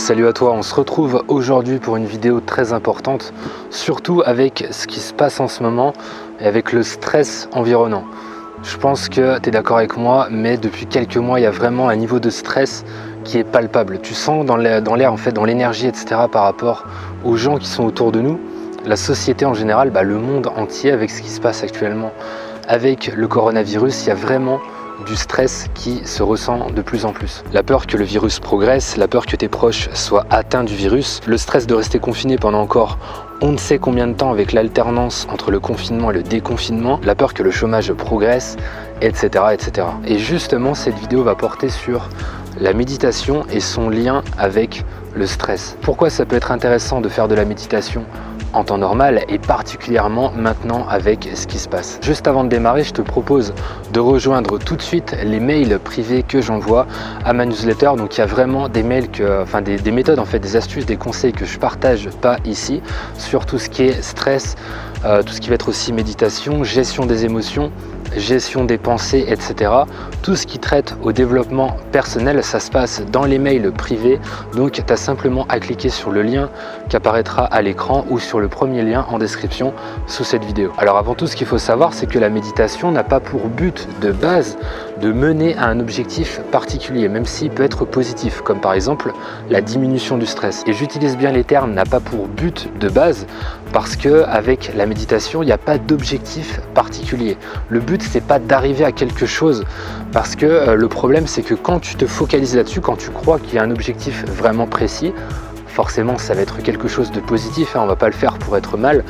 Salut à toi, on se retrouve aujourd'hui pour une vidéo très importante, surtout avec ce qui se passe en ce moment et avec le stress environnant. Je pense que tu es d'accord avec moi, mais depuis quelques mois, il y a vraiment un niveau de stress qui est palpable. Tu sens dans l'air, en fait, dans l'énergie, etc. par rapport aux gens qui sont autour de nous, la société en général, le monde entier avec ce qui se passe actuellement. Avec le coronavirus, il y a vraiment du stress qui se ressent de plus en plus. La peur que le virus progresse, la peur que tes proches soient atteints du virus, le stress de rester confiné pendant encore on ne sait combien de temps avec l'alternance entre le confinement et le déconfinement, la peur que le chômage progresse, etc., etc. Et justement, cette vidéo va porter sur la méditation et son lien avec le stress. Pourquoi ça peut être intéressant de faire de la méditation en temps normal et particulièrement maintenant avec ce qui se passe. Juste avant de démarrer, je te propose de rejoindre tout de suite les mails privés que j'envoie à ma newsletter. Donc il y a vraiment des mails, des méthodes en fait, des astuces, des conseils que je partage pas ici sur tout ce qui est stress, tout ce qui va être aussi méditation, gestion des émotions, gestion des pensées, etc. Tout ce qui traite au développement personnel, ça se passe dans les mails privés. Donc tu as simplement à cliquer sur le lien qui apparaîtra à l'écran ou sur le premier lien en description sous cette vidéo. Alors avant tout, ce qu'il faut savoir, c'est que la méditation n'a pas pour but de base de mener à un objectif particulier, même s'il peut être positif, comme par exemple la diminution du stress. Et j'utilise bien les termes n'a pas pour but de base parce que avec la méditation, il n'y a pas d'objectif particulier. Le but, c'est pas d'arriver à quelque chose, parce que le problème, c'est que quand tu te focalises là-dessus, quand tu crois qu'il y a un objectif vraiment précis, forcément ça va être quelque chose de positif, on va pas le faire pour être mal,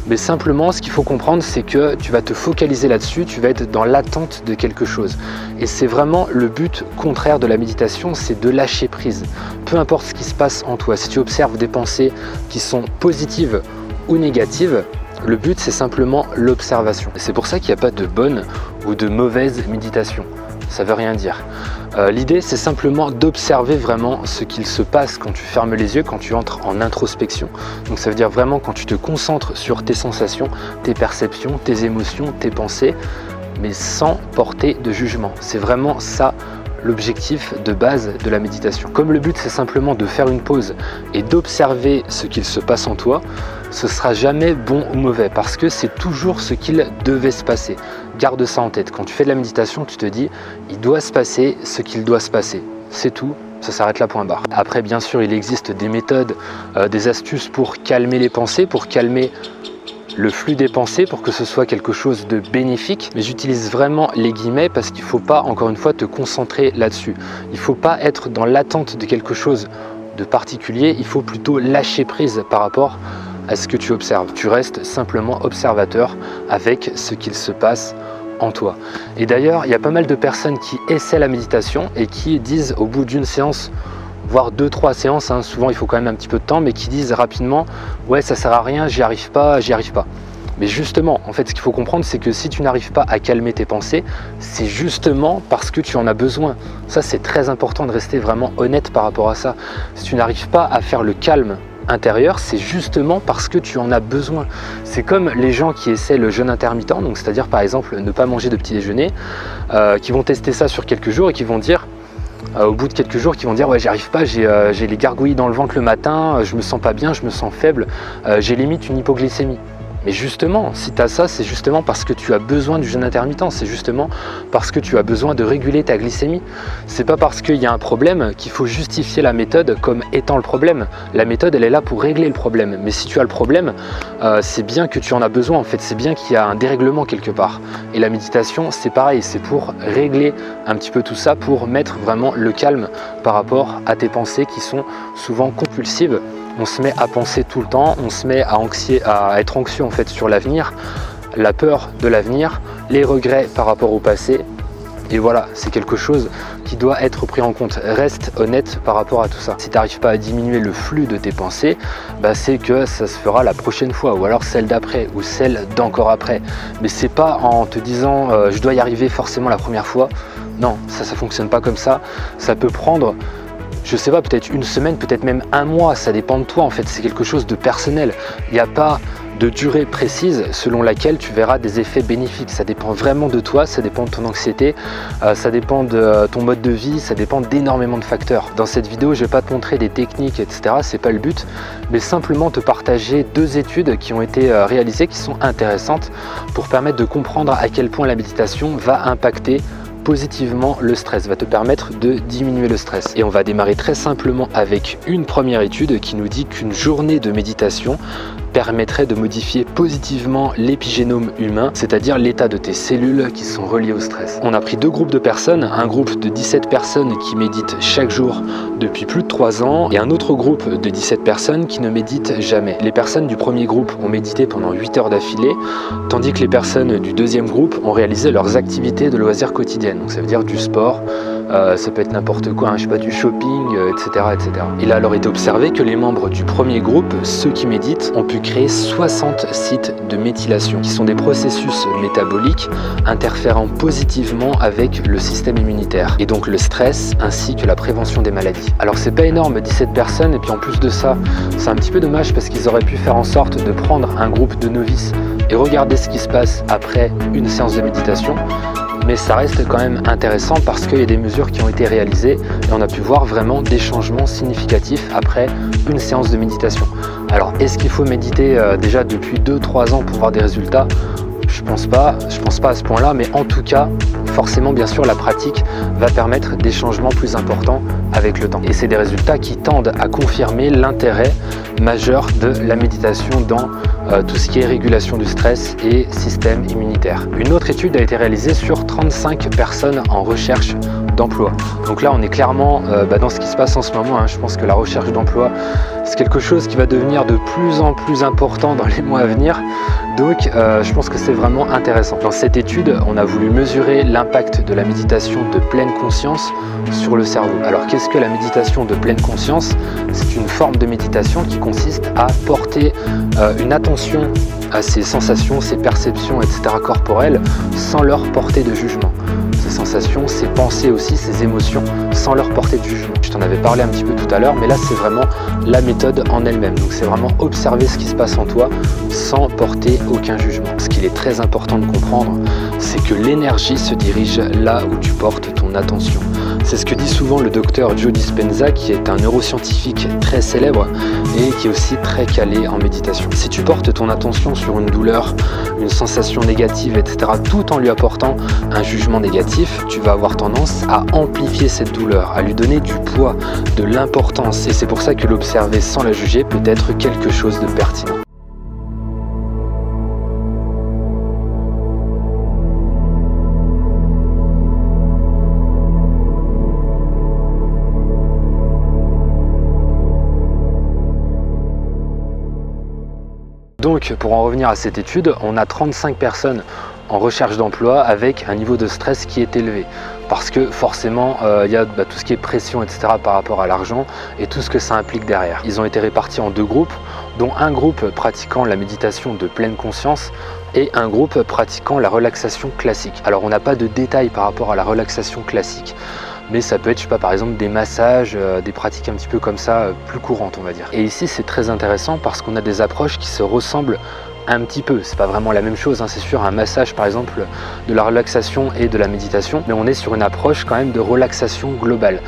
mais simplement ce qu'il faut comprendre, c'est que tu vas te focaliser là-dessus, tu vas être dans l'attente de quelque chose. Et c'est vraiment le but contraire de la méditation, c'est de lâcher prise. Peu importe ce qui se passe en toi, si tu observes des pensées qui sont positives ou négatives, le but, c'est simplement l'observation. C'est pour ça qu'il n'y a pas de bonne ou de mauvaise méditation. Ça ne veut rien dire. L'idée, c'est simplement d'observer vraiment ce qu'il se passe quand tu fermes les yeux, quand tu entres en introspection. Donc ça veut dire vraiment quand tu te concentres sur tes sensations, tes perceptions, tes émotions, tes pensées, mais sans porter de jugement. C'est vraiment ça l'objectif de base de la méditation. Comme le but, c'est simplement de faire une pause et d'observer ce qu'il se passe en toi, ce sera jamais bon ou mauvais parce que c'est toujours ce qu'il devait se passer. Garde ça en tête. Quand tu fais de la méditation, tu te dis il doit se passer ce qu'il doit se passer. C'est tout. Ça s'arrête là, point barre. Après, bien sûr, il existe des méthodes, des astuces pour calmer les pensées, pour calmer le flux des pensées, pour que ce soit quelque chose de bénéfique, mais j'utilise vraiment les guillemets parce qu'il ne faut pas, encore une fois, te concentrer là-dessus. Il ne faut pas être dans l'attente de quelque chose de particulier, il faut plutôt lâcher prise par rapport à ce que tu observes. Tu restes simplement observateur avec ce qu'il se passe en toi. Et d'ailleurs, il y a pas mal de personnes qui essaient la méditation et qui disent au bout d'une séance, voire 2-3 séances, souvent il faut quand même un petit peu de temps, mais qui disent rapidement ouais, ça sert à rien, j'y arrive pas. Mais justement, en fait, ce qu'il faut comprendre, c'est que si tu n'arrives pas à calmer tes pensées, c'est justement parce que tu en as besoin. Ça, c'est très important de rester vraiment honnête par rapport à ça. Si tu n'arrives pas à faire le calme intérieur, c'est justement parce que tu en as besoin. C'est comme les gens qui essaient le jeûne intermittent, donc c'est-à-dire par exemple ne pas manger de petit déjeuner, qui vont tester ça sur quelques jours et qui vont dire au bout de quelques jours, qui vont dire ouais, j'y arrive pas, j'ai les gargouillis dans le ventre le matin, je me sens pas bien, je me sens faible, j'ai limite une hypoglycémie. Mais justement, si tu as ça, c'est justement parce que tu as besoin du jeûne intermittent, c'est justement parce que tu as besoin de réguler ta glycémie. C'est pas parce qu'il y a un problème qu'il faut justifier la méthode comme étant le problème. La méthode, elle est là pour régler le problème. Mais si tu as le problème, c'est bien que tu en as besoin en fait, c'est bien qu'il y a un dérèglement quelque part. Et la méditation, c'est pareil, c'est pour régler un petit peu tout ça, pour mettre vraiment le calme par rapport à tes pensées qui sont souvent compulsives. On se met à penser tout le temps, on se met à être anxieux en fait sur l'avenir, la peur de l'avenir, les regrets par rapport au passé. Et voilà, c'est quelque chose qui doit être pris en compte. Reste honnête par rapport à tout ça. Si tu n'arrives pas à diminuer le flux de tes pensées, c'est que ça se fera la prochaine fois, ou alors celle d'après, ou celle d'encore après. Mais c'est pas en te disant je dois y arriver forcément la première fois. Non, ça fonctionne pas comme ça. Ça peut prendre, je sais pas, peut-être une semaine, peut-être même un mois, ça dépend de toi en fait, c'est quelque chose de personnel. Il n'y a pas de durée précise selon laquelle tu verras des effets bénéfiques. Ça dépend vraiment de toi, ça dépend de ton anxiété, ça dépend de ton mode de vie, ça dépend d'énormément de facteurs. Dans cette vidéo, je ne vais pas te montrer des techniques, etc. C'est pas le but, mais simplement te partager 2 études qui ont été réalisées, qui sont intéressantes pour permettre de comprendre à quel point la méditation va impacter positivement le stress, va te permettre de diminuer le stress. Et on va démarrer très simplement avec une première étude qui nous dit qu'une journée de méditation permettrait de modifier positivement l'épigénome humain, c'est-à-dire l'état de tes cellules qui sont reliées au stress. On a pris 2 groupes de personnes, un groupe de 17 personnes qui méditent chaque jour depuis plus de 3 ans et un autre groupe de 17 personnes qui ne méditent jamais. Les personnes du premier groupe ont médité pendant 8 heures d'affilée, tandis que les personnes du deuxième groupe ont réalisé leurs activités de loisirs quotidiennes. Donc ça veut dire du sport, ça peut être n'importe quoi, hein, je sais pas, du shopping, etc., etc. Il a alors été observé que les membres du premier groupe, ceux qui méditent, ont pu créer 60 sites de méthylation, qui sont des processus métaboliques interférant positivement avec le système immunitaire, et donc le stress ainsi que la prévention des maladies. Alors c'est pas énorme, 17 personnes, et puis en plus de ça, c'est un petit peu dommage parce qu'ils auraient pu faire en sorte de prendre un groupe de novices et regarder ce qui se passe après une séance de méditation. Mais ça reste quand même intéressant parce qu'il y a des mesures qui ont été réalisées et on a pu voir vraiment des changements significatifs après une séance de méditation. Alors, est-ce qu'il faut méditer déjà depuis 2-3 ans pour voir des résultats? Je pense pas à ce point-là, mais en tout cas, forcément, bien sûr, la pratique va permettre des changements plus importants avec le temps. Et c'est des résultats qui tendent à confirmer l'intérêt majeur de la méditation dans tout ce qui est régulation du stress et système immunitaire. Une autre étude a été réalisée sur 35 personnes en recherche d'emploi. Donc là, on est clairement dans ce qui se passe en ce moment, hein. Je pense que la recherche d'emploi, c'est quelque chose qui va devenir de plus en plus important dans les mois à venir. Donc, je pense que c'est vraiment intéressant. Dans cette étude, on a voulu mesurer l'impact de la méditation de pleine conscience sur le cerveau. Alors, qu'est-ce que la méditation de pleine conscience? C'est une forme de méditation qui consiste à porter une attention à ses sensations, ses perceptions, etc. corporelles sans leur porter de jugement. Ces sensations, ces pensées aussi, ces émotions, sans leur porter de jugement. Je t'en avais parlé un petit peu tout à l'heure, mais là c'est vraiment la méthode en elle-même. Donc c'est vraiment observer ce qui se passe en toi sans porter aucun jugement. Ce qu'il est très important de comprendre, c'est que l'énergie se dirige là où tu portes ton attention. C'est ce que dit souvent le docteur Joe Dispenza, qui est un neuroscientifique très célèbre et qui est aussi très calé en méditation. Si tu portes ton attention sur une douleur, une sensation négative, etc., tout en lui apportant un jugement négatif, tu vas avoir tendance à amplifier cette douleur, à lui donner du poids, de l'importance. Et c'est pour ça que l'observer sans la juger peut être quelque chose de pertinent. Donc pour en revenir à cette étude, on a 35 personnes en recherche d'emploi avec un niveau de stress qui est élevé. Parce que forcément, il y a tout ce qui est pression, etc. par rapport à l'argent et tout ce que ça implique derrière. Ils ont été répartis en 2 groupes, dont un groupe pratiquant la méditation de pleine conscience et un groupe pratiquant la relaxation classique. Alors on n'a pas de détails par rapport à la relaxation classique, mais ça peut être, je sais pas, par exemple des massages, des pratiques un petit peu comme ça, plus courantes on va dire. Et ici c'est très intéressant parce qu'on a des approches qui se ressemblent un petit peu, c'est pas vraiment la même chose, hein. C'est sûr, un massage par exemple, de la relaxation et de la méditation, mais on est sur une approche quand même de relaxation globale.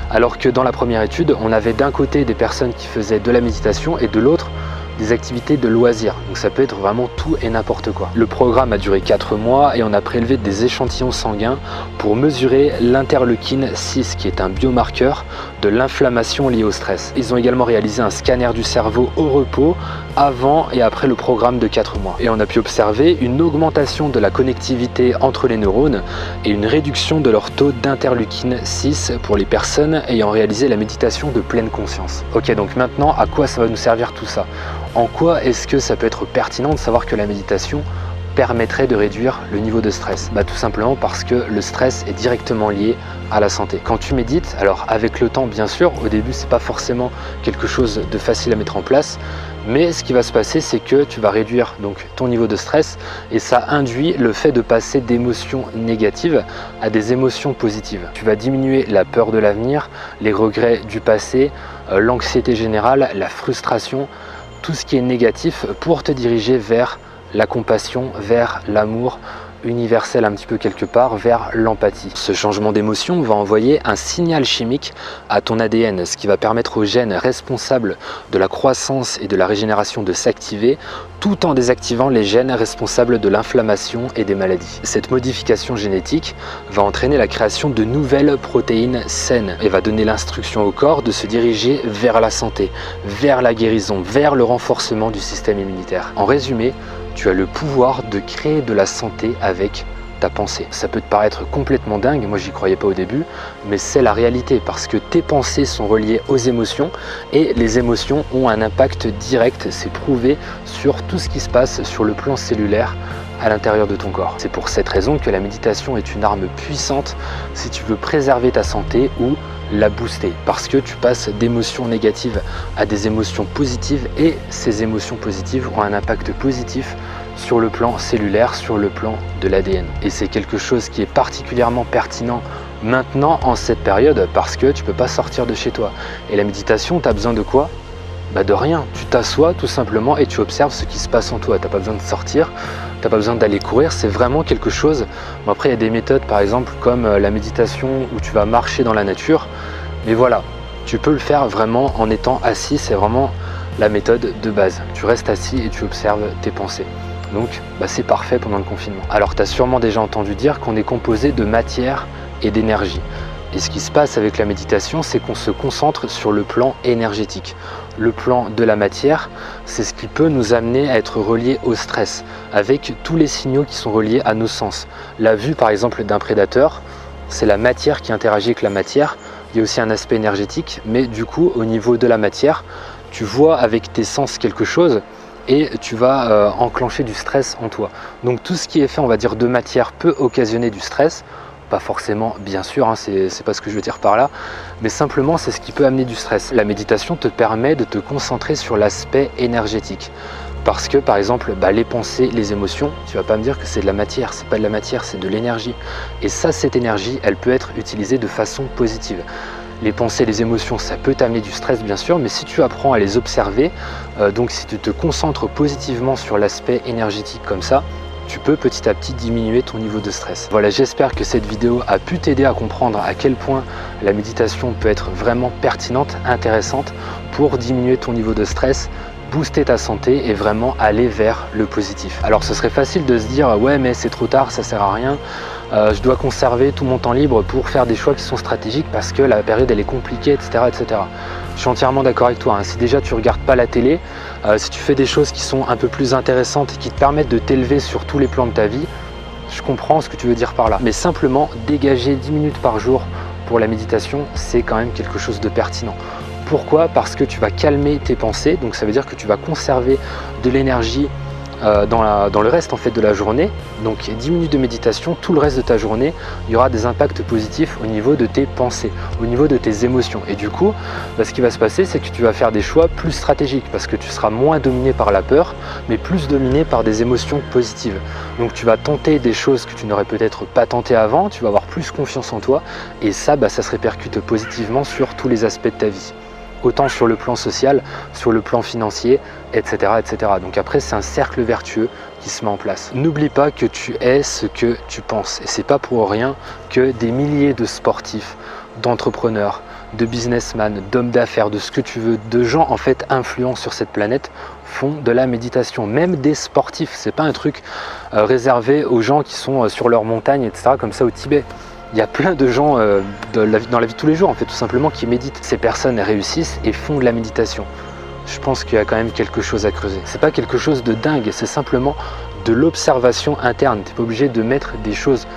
Alors que dans la première étude, on avait d'un côté des personnes qui faisaient de la méditation et de l'autre des activités de loisirs. Donc ça peut être vraiment tout et n'importe quoi. Le programme a duré 4 mois et on a prélevé des échantillons sanguins pour mesurer l'interleukine 6 qui est un biomarqueur de l'inflammation liée au stress. Ils ont également réalisé un scanner du cerveau au repos avant et après le programme de 4 mois. Et on a pu observer une augmentation de la connectivité entre les neurones et une réduction de leur taux d'interleukine 6 pour les personnes ayant réalisé la méditation de pleine conscience. Ok, donc maintenant, à quoi ça va nous servir tout ça? En quoi est-ce que ça peut être pertinent de savoir que la méditation permettrait de réduire le niveau de stress? Tout simplement parce que le stress est directement lié à la santé. Quand tu médites, alors avec le temps bien sûr, au début c'est pas forcément quelque chose de facile à mettre en place, mais ce qui va se passer c'est que tu vas réduire donc ton niveau de stress et ça induit le fait de passer d'émotions négatives à des émotions positives. Tu vas diminuer la peur de l'avenir, les regrets du passé, l'anxiété générale, la frustration. tout ce qui est négatif pour te diriger vers la compassion, vers l'amour universel un petit peu quelque part, vers l'empathie. Ce changement d'émotion va envoyer un signal chimique à ton ADN, ce qui va permettre aux gènes responsables de la croissance et de la régénération de s'activer, tout en désactivant les gènes responsables de l'inflammation et des maladies. Cette modification génétique va entraîner la création de nouvelles protéines saines et va donner l'instruction au corps de se diriger vers la santé, vers la guérison, vers le renforcement du système immunitaire. En résumé, tu as le pouvoir de créer de la santé avec ta pensée. Ça peut te paraître complètement dingue, moi j'y croyais pas au début, mais c'est la réalité parce que tes pensées sont reliées aux émotions et les émotions ont un impact direct, c'est prouvé, sur tout ce qui se passe sur le plan cellulaire à l'intérieur de ton corps. C'est pour cette raison que la méditation est une arme puissante si tu veux préserver ta santé ou la booster, parce que tu passes d'émotions négatives à des émotions positives et ces émotions positives ont un impact positif sur le plan cellulaire, sur le plan de l'ADN. Et c'est quelque chose qui est particulièrement pertinent maintenant en cette période parce que tu peux pas sortir de chez toi. Et la méditation, tu as besoin de quoi? De rien. Tu t'assois tout simplement et tu observes ce qui se passe en toi. Tu n'as pas besoin de sortir, tu n'as pas besoin d'aller courir, c'est vraiment quelque chose. Bon, après, il y a des méthodes par exemple comme la méditation où tu vas marcher dans la nature. Mais voilà, tu peux le faire vraiment en étant assis, c'est vraiment la méthode de base. Tu restes assis et tu observes tes pensées. Donc c'est parfait pendant le confinement. Alors tu as sûrement déjà entendu dire qu'on est composé de matière et d'énergie. Et ce qui se passe avec la méditation, c'est qu'on se concentre sur le plan énergétique. Le plan de la matière, c'est ce qui peut nous amener à être relié au stress, avec tous les signaux qui sont reliés à nos sens. La vue par exemple d'un prédateur, c'est la matière qui interagit avec la matière. Il y a aussi un aspect énergétique, mais du coup au niveau de la matière, tu vois avec tes sens quelque chose et tu vas enclencher du stress en toi. Donc tout ce qui est fait, on va dire, de matière peut occasionner du stress. Pas forcément, bien sûr, hein, c'est pas ce que je veux dire par là, mais simplement c'est ce qui peut amener du stress. La méditation te permet de te concentrer sur l'aspect énergétique. Parce que par exemple, les pensées, les émotions, tu vas pas me dire que c'est de la matière, c'est pas de la matière, c'est de l'énergie. Et ça, cette énergie, elle peut être utilisée de façon positive. Les pensées, les émotions, ça peut t'amener du stress bien sûr, mais si tu apprends à les observer, donc si tu te concentres positivement sur l'aspect énergétique comme ça, tu peux petit à petit diminuer ton niveau de stress. Voilà, j'espère que cette vidéo a pu t'aider à comprendre à quel point la méditation peut être vraiment pertinente, intéressante pour diminuer ton niveau de stress, booster ta santé et vraiment aller vers le positif. Alors ce serait facile de se dire ouais mais c'est trop tard, ça sert à rien, je dois conserver tout mon temps libre pour faire des choix qui sont stratégiques parce que la période elle est compliquée, etc. etc. Je suis entièrement d'accord avec toi, hein. Si déjà tu regardes pas la télé, si tu fais des choses qui sont un peu plus intéressantes et qui te permettent de t'élever sur tous les plans de ta vie, je comprends ce que tu veux dire par là. Mais simplement dégager 10 minutes par jour pour la méditation, c'est quand même quelque chose de pertinent. Pourquoi? Parce que tu vas calmer tes pensées, donc ça veut dire que tu vas conserver de l'énergie dans le reste en fait de la journée. Donc 10 minutes de méditation, tout le reste de ta journée, il y aura des impacts positifs au niveau de tes pensées, au niveau de tes émotions. Et du coup, ce qui va se passer, c'est que tu vas faire des choix plus stratégiques parce que tu seras moins dominé par la peur, mais plus dominé par des émotions positives. Donc tu vas tenter des choses que tu n'aurais peut-être pas tenté avant, tu vas avoir plus confiance en toi et ça, ça se répercute positivement sur tous les aspects de ta vie. Autant sur le plan social, sur le plan financier, etc. etc. Donc après, c'est un cercle vertueux qui se met en place. N'oublie pas que tu es ce que tu penses. Et c'est pas pour rien que des milliers de sportifs, d'entrepreneurs, de businessmen, d'hommes d'affaires, de ce que tu veux, de gens en fait influents sur cette planète font de la méditation. Même des sportifs, c'est pas un truc réservé aux gens qui sont sur leur montagne, etc. comme ça au Tibet. Il y a plein de gens dans la vie de tous les jours, en fait, tout simplement, qui méditent. Ces personnes réussissent et font de la méditation. Je pense qu'il y a quand même quelque chose à creuser. C'est pas quelque chose de dingue, c'est simplement de l'observation interne. Tu n'es pas obligé de mettre des choses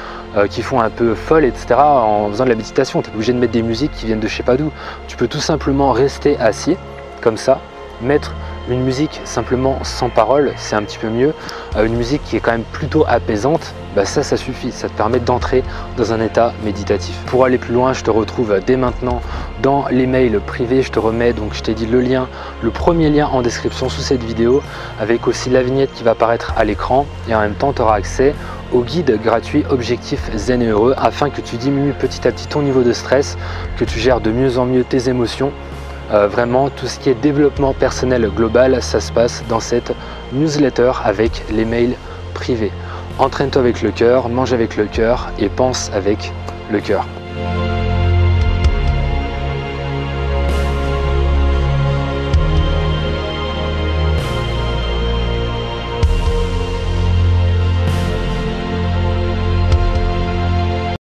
qui font un peu folles, etc. en faisant de la méditation. Tu n'es pas obligé de mettre des musiques qui viennent de je sais pas d'où. Tu peux tout simplement rester assis, comme ça, mettre une musique simplement sans parole, c'est un petit peu mieux. Une musique qui est quand même plutôt apaisante, ça suffit, ça te permet d'entrer dans un état méditatif. Pour aller plus loin, je te retrouve dès maintenant dans les mails privés. Je te remets, donc je t'ai dit le lien, le premier lien en description sous cette vidéo, avec aussi la vignette qui va apparaître à l'écran. Et en même temps, tu auras accès au guide gratuit Objectif Zen et Heureux afin que tu diminues petit à petit ton niveau de stress, que tu gères de mieux en mieux tes émotions, Vraiment, tout ce qui est développement personnel global, ça se passe dans cette newsletter avec les mails privés. Entraîne-toi avec le cœur, mange avec le cœur et pense avec le cœur.